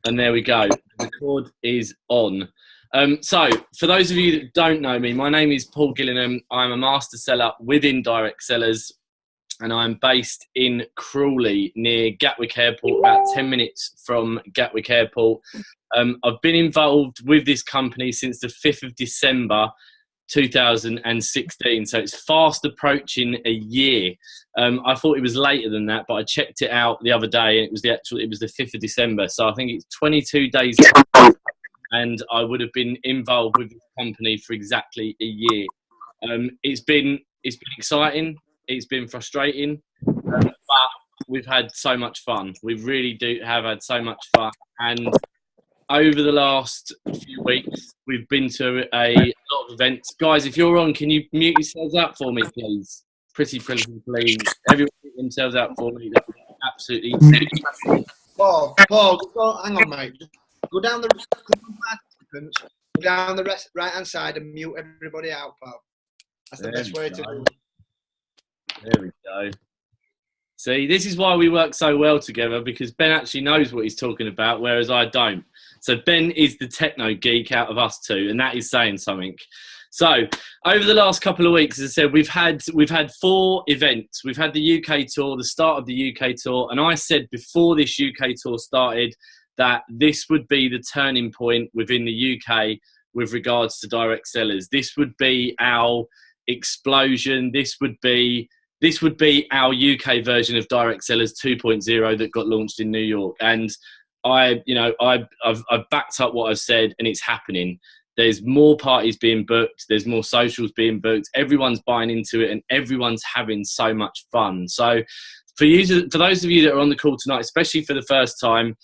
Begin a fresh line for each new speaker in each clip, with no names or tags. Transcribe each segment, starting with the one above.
And there we go. The record is on. So, for those of you that don't know me, my name is Paul Gillingham. I'm a master seller within Direct Sellers, and I'm based in Crawley near Gatwick Airport, about 10 minutes from Gatwick Airport. I've been involved with this company since the 5th of December 2016, so it's fast approaching a year. I thought it was later than that, but I checked it out the other day, and it was the 5th of December. So I think it's 22 days, and I would have been involved with this company for exactly a year. It's been exciting. It's been frustrating, but we've had so much fun. We really do have had so much fun, and over the last few weeks, we've been to a lot of events. Guys, if you're on, can you mute yourselves up for me, please? Pretty please. Everyone mute themselves out for me. That would be absolutely
Paul, hang on, mate. Just go down the right-hand side and mute everybody out, pal. That's the best way to do it.
There we go. See, this is why we work so well together, because Ben actually knows what he's talking about, whereas I don't. So Ben is the techno geek out of us two, and that is saying something. So over the last couple of weeks, as I said, we've had 4 events. We've had the UK tour, the start of the UK tour, and I said before this UK tour started that this would be the turning point within the UK with regards to direct sellers. This would be our explosion. This would be our UK version of Direct Sellers 2.0 that got launched in New York. And I've backed up what I've said, and it's happening. There's more parties being booked. There's more socials being booked. Everyone's buying into it, and everyone's having so much fun. So for those of you that are on the call tonight, especially for the first time,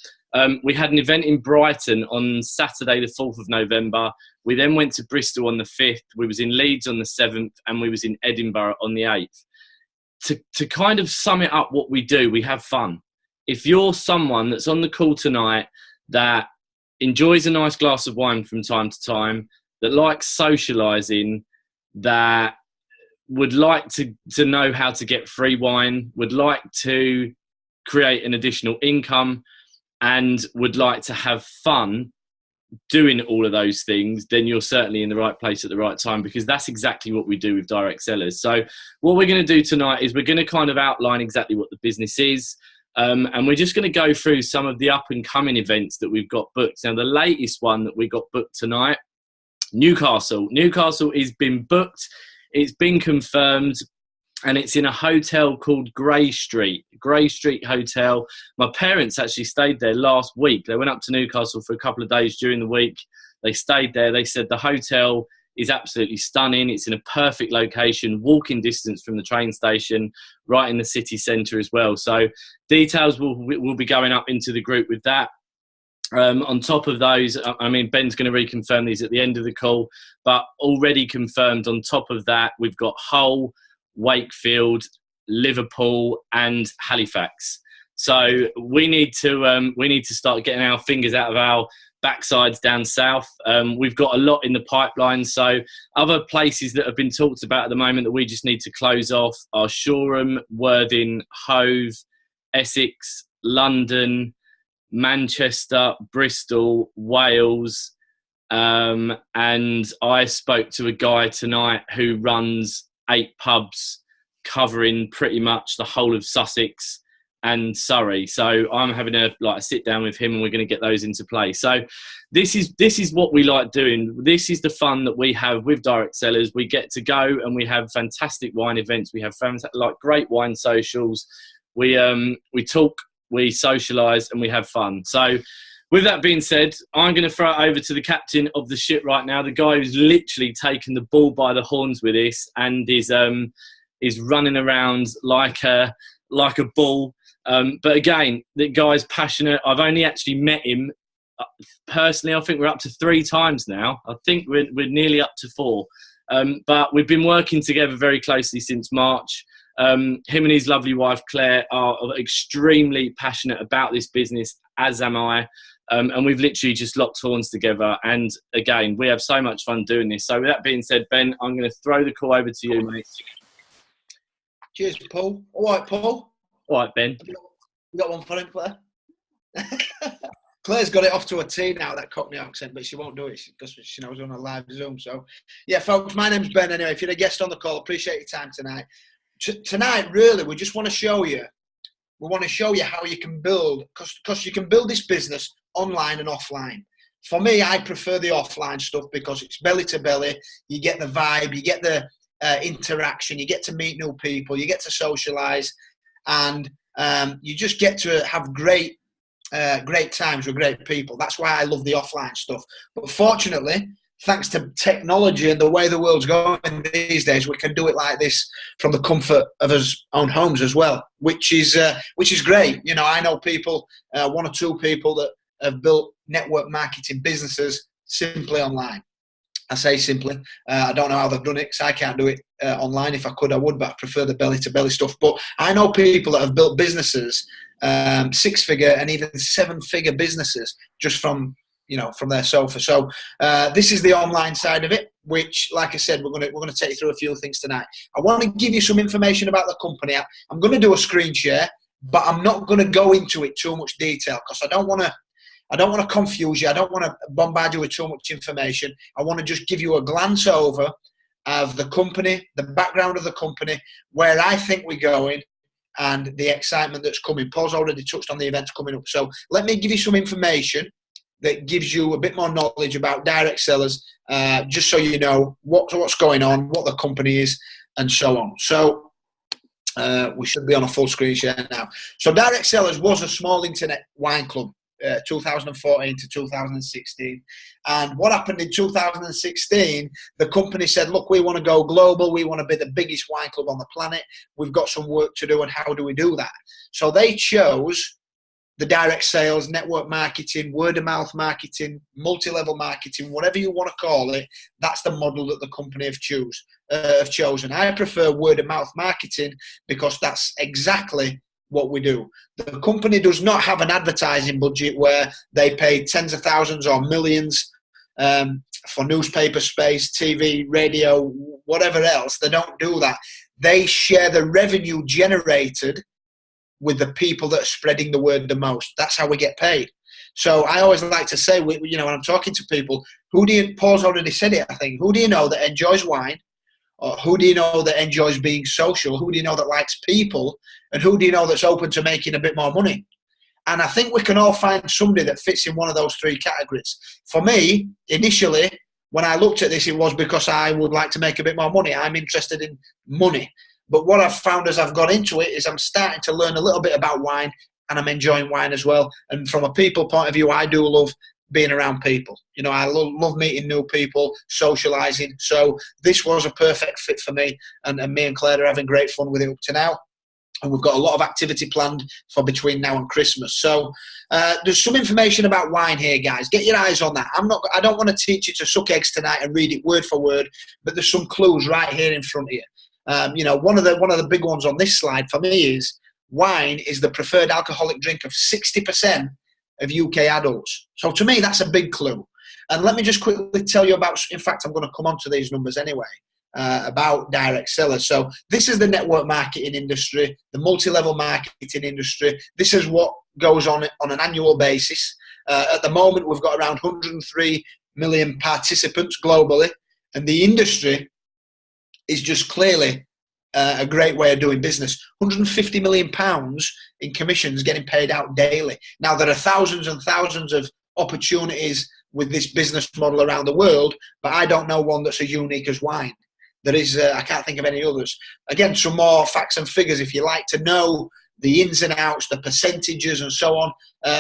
we had an event in Brighton on Saturday, the 4th of November. We then went to Bristol on the 5th. We was in Leeds on the 7th, and we was in Edinburgh on the 8th. To kind of sum it up, what we do, we have fun. If you're someone that's on the call tonight that enjoys a nice glass of wine from time to time, that likes socialising, that would like to know how to get free wine, would like to create an additional income, and would like to have fun doing all of those things, then you're certainly in the right place at the right time, because that's exactly what we do with direct sellers. So what we're going to do tonight is we're going to kind of outline exactly what the business is, and we're just going to go through some of the up and coming events that we've got booked. Now, the latest one that we got booked tonight, Newcastle has been booked. It's been confirmed, and it's in a hotel called Grey Street Hotel. My parents actually stayed there last week. They went up to Newcastle for a couple of days during the week. They stayed there. They said the hotel is absolutely stunning. It's in a perfect location, walking distance from the train station, right in the city centre as well. So details will be going up into the group with that. On top of those, I mean, Ben's going to reconfirm these at the end of the call, but already confirmed on top of that, we've got Hull, Wakefield, Liverpool, and Halifax. So we need to start getting our fingers out of our backsides down south. We've got a lot in the pipeline. So other places that have been talked about at the moment that we just need to close off are Shoreham, Worthing, Hove, Essex, London, Manchester, Bristol, Wales. And I spoke to a guy tonight who runs 8 pubs covering pretty much the whole of Sussex and Surrey. So I'm having a sit down with him, and we're going to get those into play. So this is what we like doing. This is the fun that we have with direct sellers. We get to go and we have fantastic wine events. We have great wine socials. We talk, we socialise, and we have fun. So with that being said, I'm going to throw it over to the captain of the ship right now, the guy who's literally taken the bull by the horns with this and is running around like a bull. But again, the guy's passionate. I've only actually met him personally. I think we're up to 3 times now. I think we're nearly up to 4. But we've been working together very closely since March. Him and his lovely wife Claire are extremely passionate about this business, as am I. And we've literally just locked horns together. And again, we have so much fun doing this. So with that being said, Ben, I'm going to throw the call over to you, mate.
Cheers, Paul. All right, Paul.
All right, Ben.
You got one for him, Claire? Claire's got it off to a T now, that Cockney accent, but she won't do it because she knows we're on a live Zoom. So, yeah, folks, my name's Ben anyway. If you're a guest on the call, appreciate your time tonight. Tonight, really, we just want to show you. We want to show you how you can build, because you can build this business online and offline. For me, I prefer the offline stuff because it's belly to belly. You get the vibe, you get the interaction, you get to meet new people, you get to socialize, and you just get to have great times with great people. That's why I love the offline stuff. But fortunately, thanks to technology and the way the world's going these days, we can do it like this from the comfort of our own homes as well, which is great. You know, I know people, one or two people that have built network marketing businesses simply online. I say simply. I don't know how they've done it, because I can't do it online. If I could, I would, but I prefer the belly-to-belly stuff. But I know people that have built businesses, six-figure and even seven-figure businesses, just from their sofa. So this is the online side of it, which, like I said, we're going to take you through a few things tonight. I want to give you some information about the company. I'm going to do a screen share, but I'm not going to go into it too much detail, because I don't want to confuse you. I don't want to bombard you with too much information. I want to just give you a glance over of the company, the background of the company, where I think we're going, and the excitement that's coming. Paul's already touched on the events coming up. So let me give you some information that gives you a bit more knowledge about direct sellers, just so you know what's going on, what the company is, and so on. So we should be on a full screen share now. So Direct Sellers was a small internet wine club, 2014 to 2016. And what happened in 2016, the company said, look, we want to go global. We want to be the biggest wine club on the planet. We've got some work to do, and how do we do that? So they chose the direct sales, network marketing, word-of-mouth marketing, multi-level marketing, whatever you want to call it. That's the model that the company have chosen. I prefer word-of-mouth marketing because that's exactly what we do. The company does not have an advertising budget where they pay tens of thousands or millions for newspaper space, TV, radio, whatever else. They don't do that. They share the revenue generated with the people that are spreading the word the most. That's how we get paid. So I always like to say, when I'm talking to people, Paul's already said it, I think, who do you know that enjoys wine? Or who do you know that enjoys being social? Who do you know that likes people? And who do you know that's open to making a bit more money? And I think we can all find somebody that fits in one of those three categories. For me, initially, when I looked at this, it was because I would like to make a bit more money. I'm interested in money. But what I've found as I've got into it is I'm starting to learn a little bit about wine, and I'm enjoying wine as well. And from a people point of view, I do love being around people. You know, I love meeting new people, socialising. So this was a perfect fit for me, and me and Claire are having great fun with it up to now. And we've got a lot of activity planned for between now and Christmas. So there's some information about wine here, guys. Get your eyes on that. I don't want to teach you to suck eggs tonight and read it word for word, but there's some clues right here in front of you. One of the big ones on this slide for me is wine is the preferred alcoholic drink of 60% of UK adults. So to me, that's a big clue. And let me just quickly tell you about, in fact, I'm going to come on to these numbers anyway, about direct sellers. So this is the network marketing industry, the multi-level marketing industry. This is what goes on an annual basis. At the moment, we've got around 103 million participants globally, and the industry is just clearly a great way of doing business. £150 million in commissions getting paid out daily. Now, there are thousands and thousands of opportunities with this business model around the world, but I don't know one that's as unique as wine. There is, I can't think of any others. Again, some more facts and figures if you like to know the ins and outs, the percentages and so on.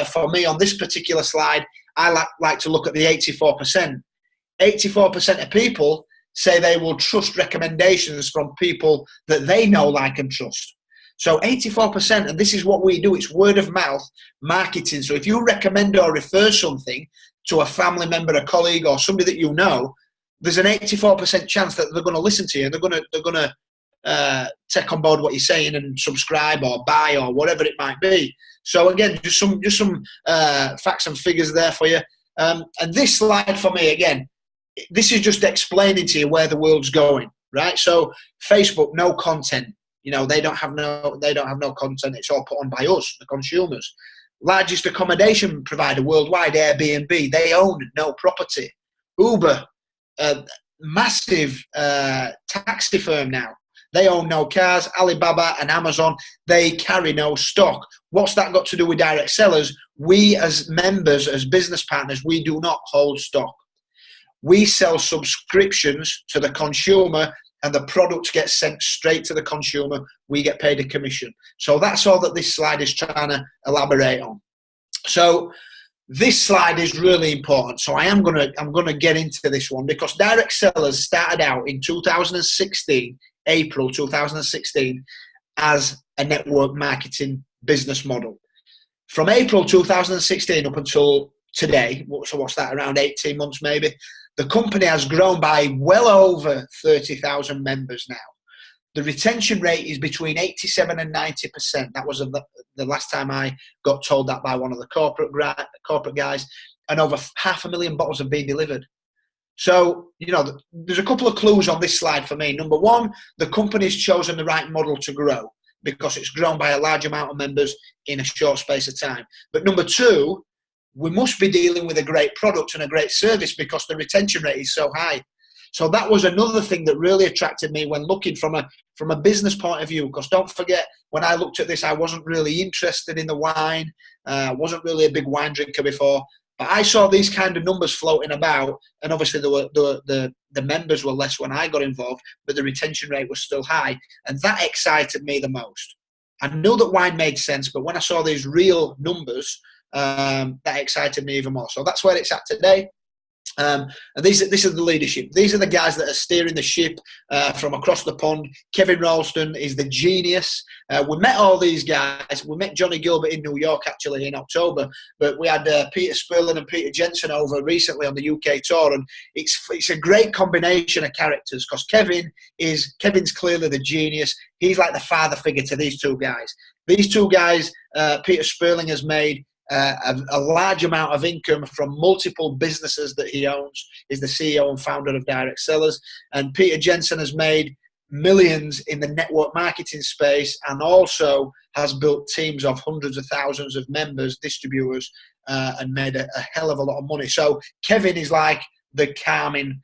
For me, on this particular slide, I like to look at the 84%. 84% of people say they will trust recommendations from people that they know, like, and trust. So 84%, and this is what we do, it's word of mouth marketing. So if you recommend or refer something to a family member, a colleague, or somebody that you know, there's an 84% chance that they're going to listen to you, and they're going to take on board what you're saying and subscribe or buy or whatever it might be. So again, just some facts and figures there for you. And this slide for me, again, this is just explaining to you where the world's going, right? So Facebook, no content. You know, they don't have no content. It's all put on by us, the consumers. largest accommodation provider worldwide, Airbnb, they own no property. Uber, massive taxi firm now, they own no cars. Alibaba and Amazon, they carry no stock. What's that got to do with direct sellers? We as members, as business partners, we do not hold stock. We sell subscriptions to the consumer, and the product gets sent straight to the consumer. We get paid a commission. So that's all that this slide is trying to elaborate on. So this slide is really important. So I'm gonna get into this one, because direct sellers started out in 2016, April 2016, as a network marketing business model. From April 2016 up until today, so what's that, around 18 months maybe, the company has grown by well over 30,000 members now. The retention rate is between 87 and 90%. That was the last time I got told that by one of the corporate guys. And over 500,000 bottles have been delivered. So, you know, there's a couple of clues on this slide for me. Number one, the company's chosen the right model to grow, because it's grown by a large amount of members in a short space of time. But number two, we must be dealing with a great product and a great service, because the retention rate is so high. So that was another thing that really attracted me when looking from a business point of view. Because don't forget, when I looked at this, I wasn't really interested in the wine. Wasn't really a big wine drinker before. But I saw these kind of numbers floating about, and obviously the members were less when I got involved, but the retention rate was still high, and that excited me the most. I knew that wine made sense, but when I saw these real numbers, that excited me even more. So that's where it's at today. And this is the leadership. These are the guys that are steering the ship from across the pond. Kevin Ralston is the genius. We met all these guys. We met Johnny Gilbert in New York actually in October, but we had Peter Spurling and Peter Jensen over recently on the UK tour, and it's a great combination of characters, because Kevin's clearly the genius. He's like the father figure to these two guys. These two guys, Peter Spurling has made a large amount of income from multiple businesses that he owns. He's the CEO and founder of Direct Sellers. And Peter Jensen has made millions in the network marketing space, and also has built teams of hundreds of thousands of members, distributors, and made a hell of a lot of money. So Kevin is like the calming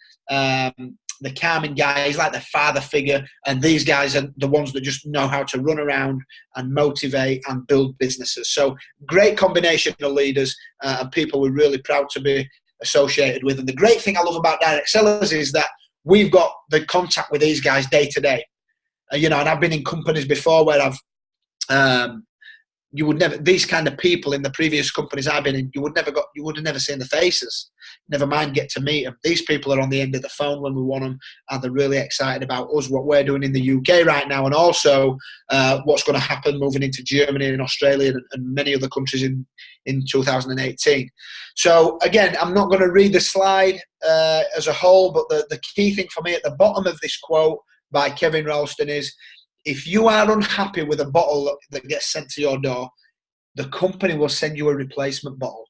guy. He's like the father figure, and these guys are the ones that just know how to run around and motivate and build businesses. So great combination of leaders and people we're really proud to be associated with. And the great thing I love about Direct Sellers is that we've got the contact with these guys day to day. You know, and I've been in companies before where these kind of people in the previous companies I've been in, you would have never seen the faces. Never mind get to meet them. These people are on the end of the phone when we want them, and they're really excited about us, what we're doing in the UK right now, and also what's going to happen moving into Germany and Australia and many other countries in 2018. So again, I'm not going to read the slide as a whole, but the key thing for me at the bottom of this quote by Kevin Ralston is, if you are unhappy with a bottle that gets sent to your door, the company will send you a replacement bottle.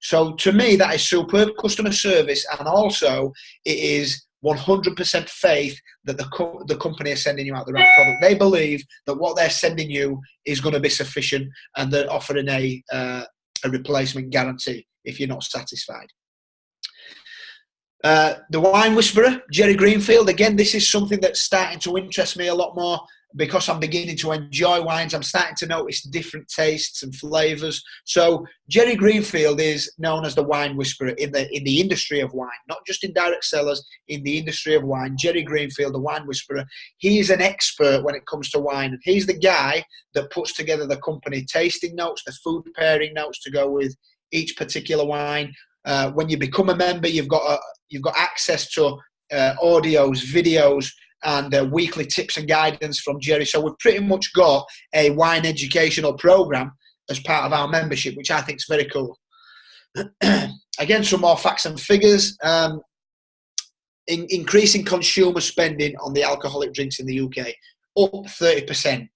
So to me, that is superb customer service, and also it is 100% faith that the company is sending you out the right product. They believe that what they're sending you is going to be sufficient, and they're offering a replacement guarantee if you're not satisfied. The Wine Whisperer, Jerry Greenfield. Again, this is something that's starting to interest me a lot more, because I'm beginning to enjoy wines. I'm starting to notice different tastes and flavours. So Jerry Greenfield is known as the Wine Whisperer in the industry of wine, not just in direct sellers, in the industry of wine. Jerry Greenfield, the Wine Whisperer, he's an expert when it comes to wine. And he's the guy that puts together the company tasting notes, the food pairing notes to go with each particular wine. When you become a member, you've got access to audios, videos, and weekly tips and guidance from Jerry. So we've pretty much got a wine educational program as part of our membership, which I think is very cool. Again, some more facts and figures. Increasing consumer spending on the alcoholic drinks in the UK, up 30%.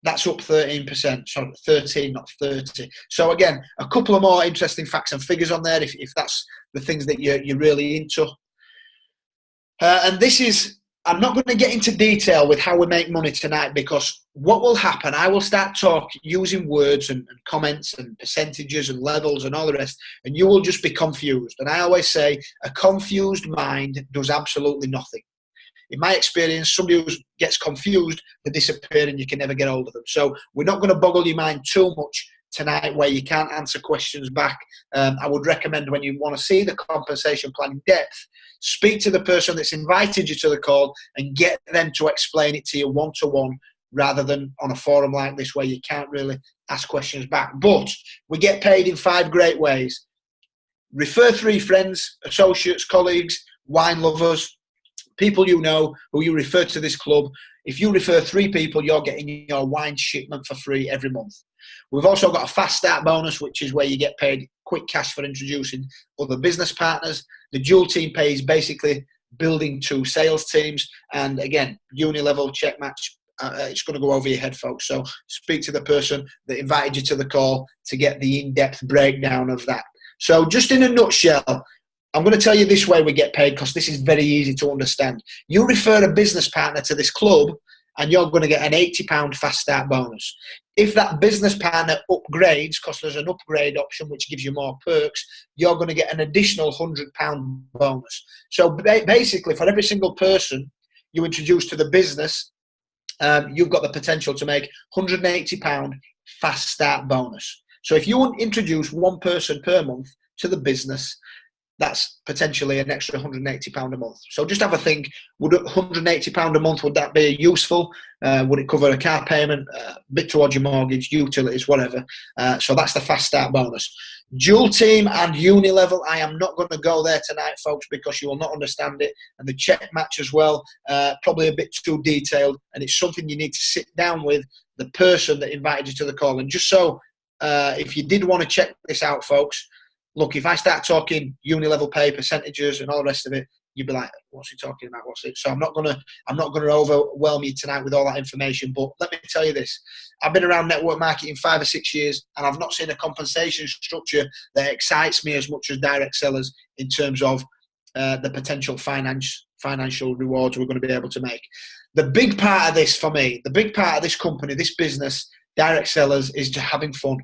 That's up 13%, sorry, 13, not 30. So again, a couple of more interesting facts and figures on there if that's the things that you're really into. And this is I'm not going to get into detail with how we make money tonight, because what will happen, I will start using words and comments and percentages and levels and all the rest, and you will just be confused. And I always say a confused mind does absolutely nothing. In my experience, somebody who gets confused, they disappear and you can never get hold of them. So we're not going to boggle your mind too much tonight where you can't answer questions back. I would recommend, when you want to see the compensation plan in depth, speak to the person that's invited you to the call and get them to explain it to you one-to-one, rather than on a forum like this where you can't really ask questions back. But we get paid in 5 great ways. Refer 3 friends, associates, colleagues, wine lovers, people you know who you refer to this club. If you refer 3 people, you're getting your wine shipment for free every month. We've also got a fast start bonus, which is where you get paid quick cash for introducing other business partners. The dual team pay is basically building 2 sales teams. And again, uni-level check match, it's going to go over your head, folks. So speak to the person that invited you to the call to get the in-depth breakdown of that. So just in a nutshell, I'm going to tell you this way we get paid, because this is very easy to understand. You refer a business partner to this club and you're going to get an £80 fast start bonus. If that business partner upgrades, because there's an upgrade option which gives you more perks, you're going to get an additional £100 bonus. So basically, for every single person you introduce to the business, you've got the potential to make £180 fast start bonus. So if you introduce 1 person per month to the business, that's potentially an extra £180 a month. So just have a think, would £180 a month, would that be useful? Would it cover a car payment, a bit towards your mortgage, utilities, whatever? So that's the fast start bonus. Dual team and uni level, I am not going to go there tonight, folks, because you will not understand it. And the check match as well, probably a bit too detailed, and it's something you need to sit down with the person that invited you to the call. And just so, if you did want to check this out, folks, look, if I start talking uni-level pay, percentages and all the rest of it, you'd be like, what's he talking about? What's it? So I'm not gonna overwhelm you tonight with all that information. But let me tell you this. I've been around network marketing 5 or 6 years, and I've not seen a compensation structure that excites me as much as direct sellers in terms of the potential financial rewards we're going to be able to make. The big part of this for me, the big part of this company, this business, direct sellers, is just having fun.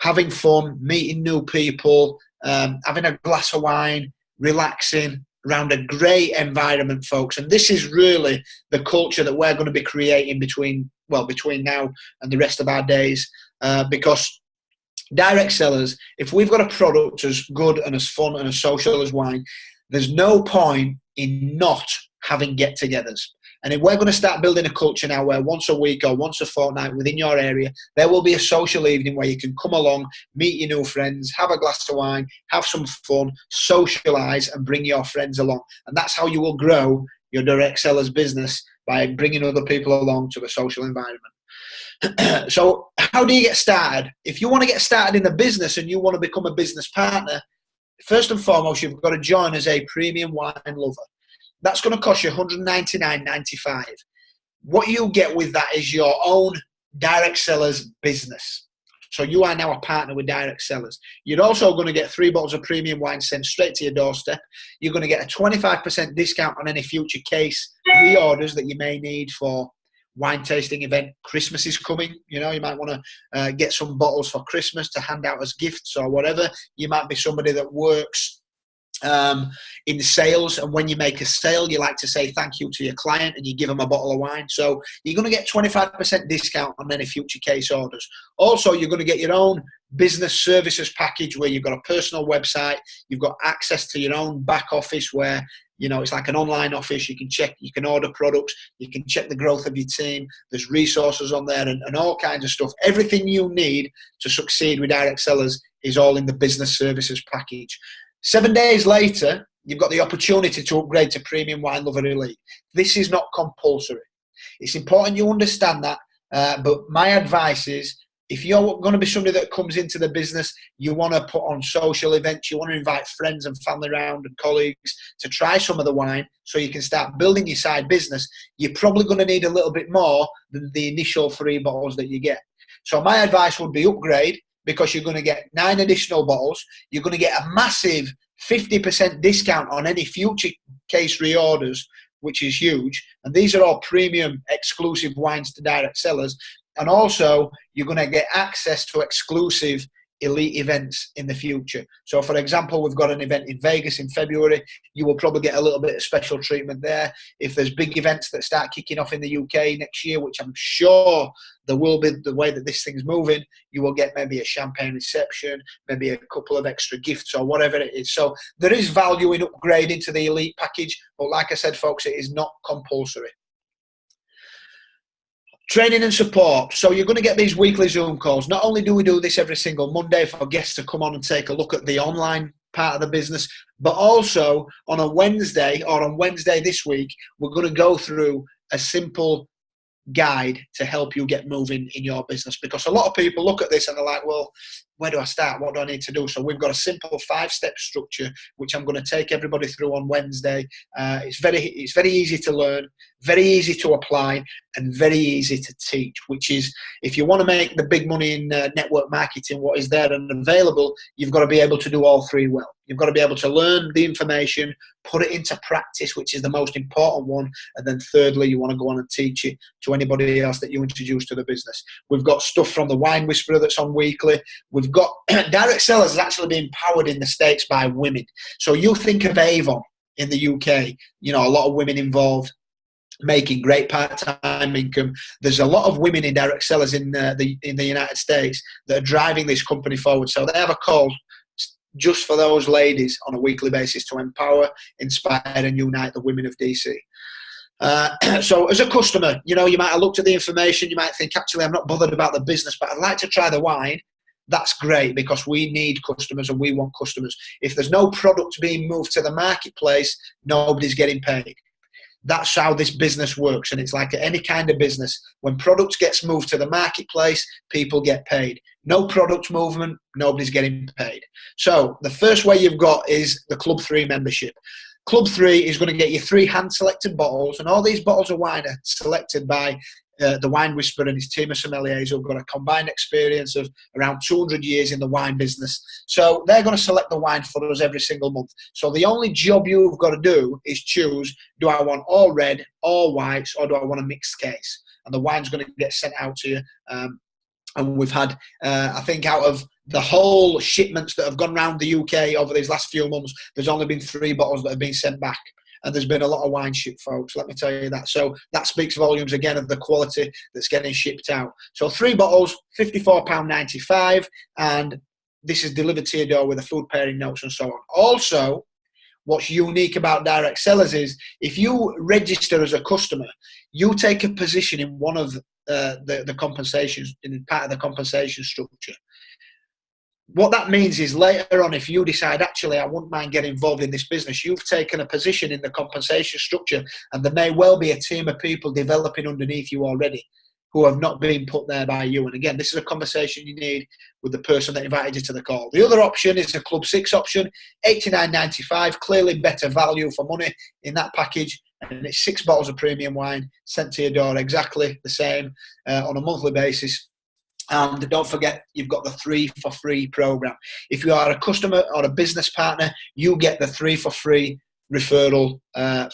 Having fun, meeting new people, having a glass of wine, relaxing around a great environment, folks. And this is really the culture that we're going to be creating between now and the rest of our days. Because direct sellers, if we've got a product as good and as fun and as social as wine, there's no point in not having get-togethers. And if we're going to start building a culture now where once a week or once a fortnight within your area, there will be a social evening where you can come along, meet your new friends, have a glass of wine, have some fun, socialise and bring your friends along. And that's how you will grow your direct sellers business, by bringing other people along to a social environment. So how do you get started? If you want to get started in the business and you want to become a business partner, first and foremost, you've got to join as a premium wine lover. That's going to cost you $199.95. What you get with that is your own direct sellers business. So you are now a partner with direct sellers. You're also going to get 3 bottles of premium wine sent straight to your doorstep. You're going to get a 25% discount on any future case reorders that you may need for wine tasting event. Christmas is coming. You know, you might want to get some bottles for Christmas to hand out as gifts or whatever. You might be somebody that works in sales, and when you make a sale, you like to say thank you to your client and you give them a bottle of wine. So you're going to get 25% discount on any future case orders. Also, you're going to get your own business services package where you've got a personal website, you've got access to your own back office where, you know, it's like an online office. You can check, you can order products, you can check the growth of your team. There's resources on there and all kinds of stuff. Everything you need to succeed with direct sellers is all in the business services package. 7 days later, you've got the opportunity to upgrade to Premium Wine Lover Elite. This is not compulsory. It's important you understand that, but my advice is, if you're going to be somebody that comes into the business, you want to put on social events, you want to invite friends and family around and colleagues to try some of the wine so you can start building your side business, you're probably going to need a little bit more than the initial 3 bottles that you get. So my advice would be upgrade, because you're going to get 9 additional bottles. You're going to get a massive 50% discount on any future case reorders which is huge. And these are all premium exclusive wines to direct sellers. And also, you're going to get access to exclusive elite events in the future. So, for example, we've got an event in Vegas in February. You will probably get a little bit of special treatment there. If there's big events that start kicking off in the UK next year, which I'm sure there will be, the way that this thing's moving, you will get maybe a champagne reception, maybe a couple of extra gifts or whatever it is. So there is value in upgrading to the elite package. But like I said, folks, it is not compulsory. Training and support. So you're going to get these weekly Zoom calls. Not only do we do this every single Monday for guests to come on and take a look at the online part of the business, but also on a Wednesday, or on Wednesday this week, we're going to go through a simple guide to help you get moving in your business. Because a lot of people look at this and they're like, well, where do I start? What do I need to do? So we've got a simple 5-step structure, which I'm going to take everybody through on Wednesday. It's very easy to learn, very easy to apply, and very easy to teach, which is, if you want to make the big money in network marketing, what is there and available, you've got to be able to do all three well. You've got to be able to learn the information, put it into practice, which is the most important one. And then thirdly, you want to go on and teach it to anybody else that you introduce to the business. We've got stuff from the Wine Whisperer that's on weekly. We've got direct sellers is actually being powered in the States by women. So you think of Avon in the UK, you know, a lot of women involved, making great part-time income. There's a lot of women in direct sellers in the United States that are driving this company forward. So they have a call just for those ladies on a weekly basis to empower, inspire, and unite the women of DC. So as a customer, you know, you might have looked at the information, you might think, actually, I'm not bothered about the business, but I'd like to try the wine. That's great, because we need customers and we want customers. If there's no product being moved to the marketplace, nobody's getting paid. That's how this business works. And it's like any kind of business. When products gets moved to the marketplace, people get paid. No product movement, nobody's getting paid. So the first way you've got is the Club 3 membership. Club 3 is going to get you 3 hand-selected bottles, and all these bottles of wine are selected by the Wine Whisperer and his team of sommeliers who've got a combined experience of around 200 years in the wine business. So they're going to select the wine for us every single month. So the only job you've got to do is choose, do I want all red, all whites, or do I want a mixed case? And the wine's going to get sent out to you. And we've had, I think, out of the whole shipments that have gone around the UK over these last few months, there's only been 3 bottles that have been sent back. And there's been a lot of wine shipped, folks, let me tell you that. So that speaks volumes, again, of the quality that's getting shipped out. So 3 bottles, £54.95, and this is delivered to your door with the food pairing notes and so on. Also, what's unique about direct sellers is if you register as a customer, you take a position in one of the compensations, in part of the compensation structure. What that means is later on, if you decide, actually, I wouldn't mind getting involved in this business, you've taken a position in the compensation structure, and there may well be a team of people developing underneath you already who have not been put there by you. And again, this is a conversation you need with the person that invited you to the call. The other option is a Club 6 option, $89.95, clearly better value for money in that package. And it's 6 bottles of premium wine sent to your door, exactly the same on a monthly basis. And don't forget, you've got the 3 for free program. If you are a customer or a business partner, you get the 3 for free referral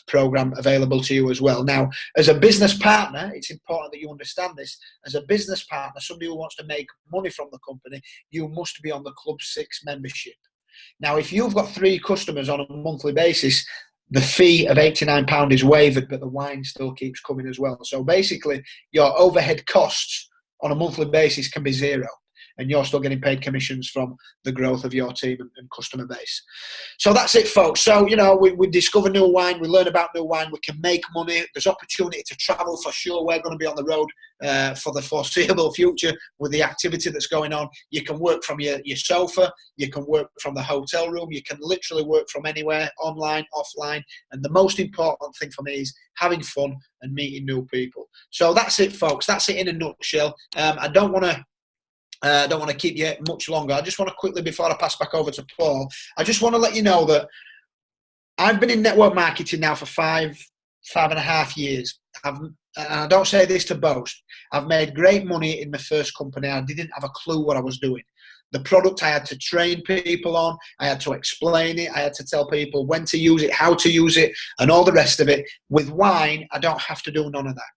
program available to you as well. Now, as a business partner, it's important that you understand this. As a business partner, somebody who wants to make money from the company, you must be on the Club 6 membership. Now, if you've got 3 customers on a monthly basis, the fee of £89 is waived, but the wine still keeps coming as well. So basically, your overhead costs on a monthly basis can be 0, and you're still getting paid commissions from the growth of your team and customer base. So that's it, folks. So, you know, we discover new wine, we learn about new wine, we can make money, there's opportunity to travel for sure. We're going to be on the road for the foreseeable future with the activity that's going on. You can work from your sofa, you can work from the hotel room, you can literally work from anywhere, online, offline, and the most important thing for me is having fun and meeting new people. So that's it, folks. That's it in a nutshell. I don't want to keep you much longer. I just want to quickly, before I pass back over to Paul, I just want to let you know that I've been in network marketing now for 5.5 years. And I don't say this to boast. I've made great money in my first company. I didn't have a clue what I was doing. The product I had to train people on. I had to explain it. I had to tell people when to use it, how to use it, and all the rest of it. With wine, I don't have to do none of that.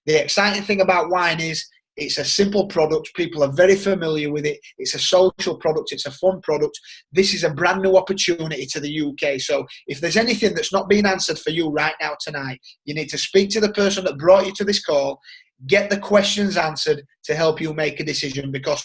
The exciting thing about wine is it's a simple product. People are very familiar with it. It's a social product. It's a fun product. This is a brand new opportunity to the UK. So if there's anything that's not being answered for you right now tonight, you need to speak to the person that brought you to this call, get the questions answered to help you make a decision. Because,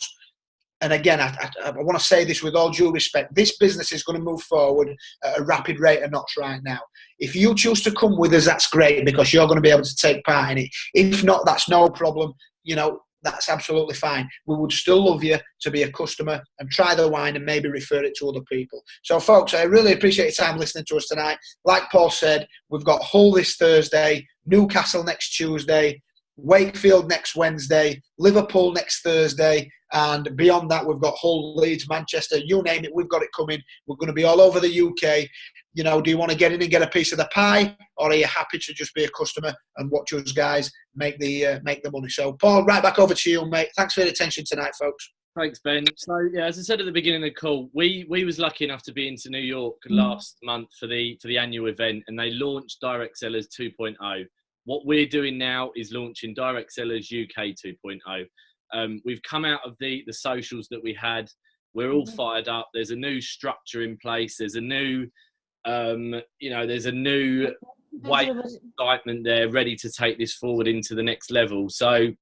and again, I want to say this with all due respect, this business is going to move forward at a rapid rate of knots right now. If you choose to come with us, that's great, because you're going to be able to take part in it. If not, that's no problem. You know, that's absolutely fine. We would still love you to be a customer and try the wine and maybe refer it to other people. So, folks, I really appreciate your time listening to us tonight. Like Paul said, we've got Hull this Thursday, Newcastle next Tuesday, Wakefield next Wednesday, Liverpool next Thursday, and beyond that, we've got Hull, Leeds, Manchester, you name it, we've got it coming. We're going to be all over the UK. You know, do you want to get in and get a piece of the pie, or are you happy to just be a customer and watch us guys make the money? So, Paul, right back over to you, mate. Thanks for your attention tonight, folks.
Thanks, Ben. So, yeah, as I said at the beginning of the call, we was lucky enough to be into New York last month for the annual event, and they launched Direct Sellers 2.0. What we're doing now is launching Direct Sellers UK 2.0. We've come out of the socials that we had. We're all fired up. There's a new structure in place. There's a new there's a new weight of excitement there, ready to take this forward into the next level. So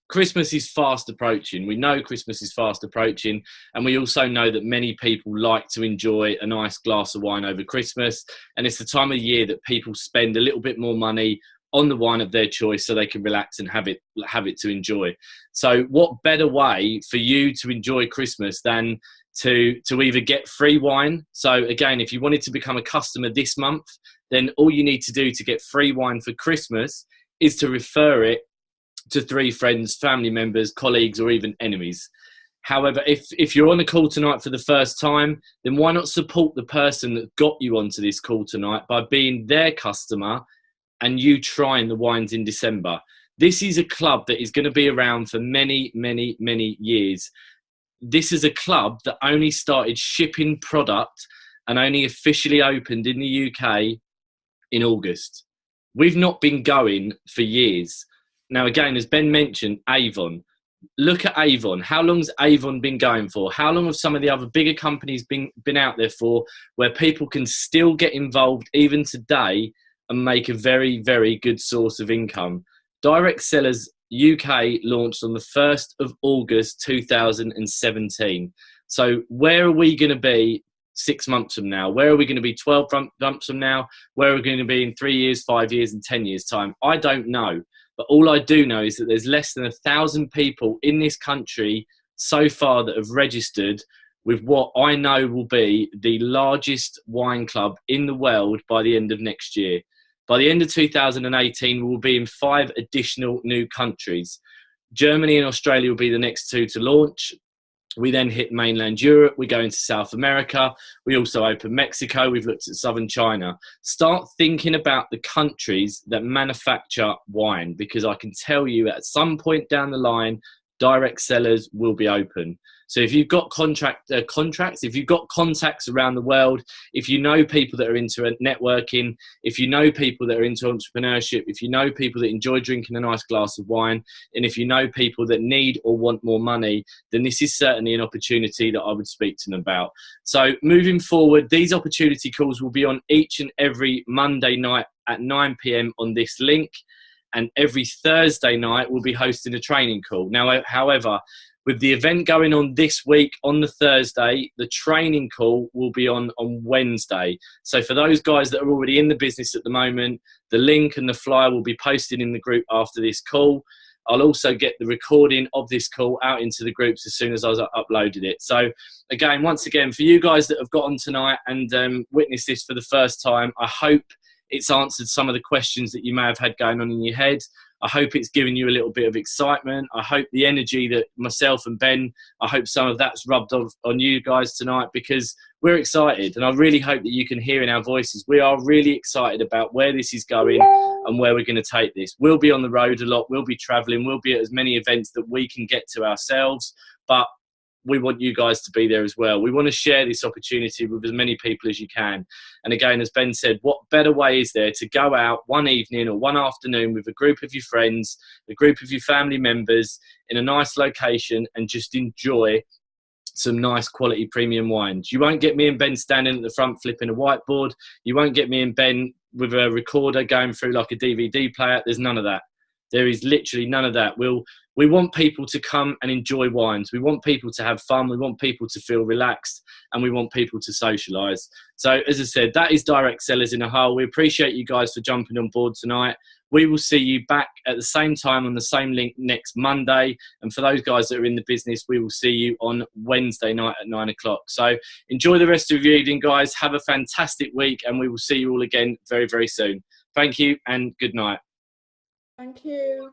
Christmas is fast approaching. We know Christmas is fast approaching, and we also know that many people like to enjoy a nice glass of wine over Christmas, and it's the time of year that people spend a little bit more money on the wine of their choice so they can relax and have it to enjoy. So what better way for you to enjoy Christmas than to either get free wine. So again, if you wanted to become a customer this month, then all you need to do to get free wine for Christmas is to refer it to 3 friends, family members, colleagues, or even enemies. However, if you're on the call tonight for the first time, then why not support the person that got you onto this call tonight by being their customer and you trying the wines in December. This is a club that is going to be around for many, many, many years. This is a club that only started shipping product and only officially opened in the UK in August. We've not been going for years. Now, again, as Ben mentioned, Avon. Look at Avon. How long's Avon been going for? How long have some of the other bigger companies been out there for, where people can still get involved even today and make a very, very good source of income? Direct Sellers UK launched on the 1st of August 2017. So where are we going to be 6 months from now? Where are we going to be 12 months from now? Where are we going to be in 3 years, 5 years, and 10 years' time? I don't know. But all I do know is that there's less than 1,000 people in this country so far that have registered with what I know will be the largest wine club in the world by the end of next year. By the end of 2018, we will be in 5 additional new countries. Germany and Australia will be the next 2 to launch. We then hit mainland Europe. We go into South America. We also open Mexico. We've looked at southern China. Start thinking about the countries that manufacture wine, because I can tell you at some point down the line, Direct Sellers will be open. So if you've got contracts, if you've got contacts around the world, if you know people that are into networking, if you know people that are into entrepreneurship, if you know people that enjoy drinking a nice glass of wine, and if you know people that need or want more money, then this is certainly an opportunity that I would speak to them about. So moving forward, these opportunity calls will be on each and every Monday night at 9 p.m. on this link. And every Thursday night, we'll be hosting a training call. Now, however, with the event going on this week on the Thursday, the training call will be on Wednesday. So for those guys that are already in the business at the moment, the link and the flyer will be posted in the group after this call. I'll also get the recording of this call out into the groups as soon as I've uploaded it. So again, once again, for you guys that have got on tonight and witnessed this for the first time, I hope it's answered some of the questions that you may have had going on in your head. I hope it's given you a little bit of excitement. I hope the energy that myself and Ben, I hope some of that's rubbed off on you guys tonight, because we're excited. And I really hope that you can hear in our voices, we are really excited about where this is going and where we're going to take this. We'll be on the road a lot. We'll be traveling. We'll be at as many events that we can get to ourselves. But we want you guys to be there as well. We want to share this opportunity with as many people as you can. And again, as Ben said, what better way is there to go out one evening or one afternoon with a group of your friends, a group of your family members in a nice location and just enjoy some nice quality premium wines. You won't get me and Ben standing at the front flipping a whiteboard. You won't get me and Ben with a recorder going through like a DVD player. There's none of that. There is literally none of that. We want people to come and enjoy wines. We want people to have fun. We want people to feel relaxed, and we want people to socialise. So, as I said, that is Direct Sellers in a Whole. We appreciate you guys for jumping on board tonight. We will see you back at the same time on the same link next Monday. And for those guys that are in the business, we will see you on Wednesday night at 9 o'clock. So enjoy the rest of your evening, guys. Have a fantastic week, and we will see you all again very, very soon. Thank you and good night.
Thank you.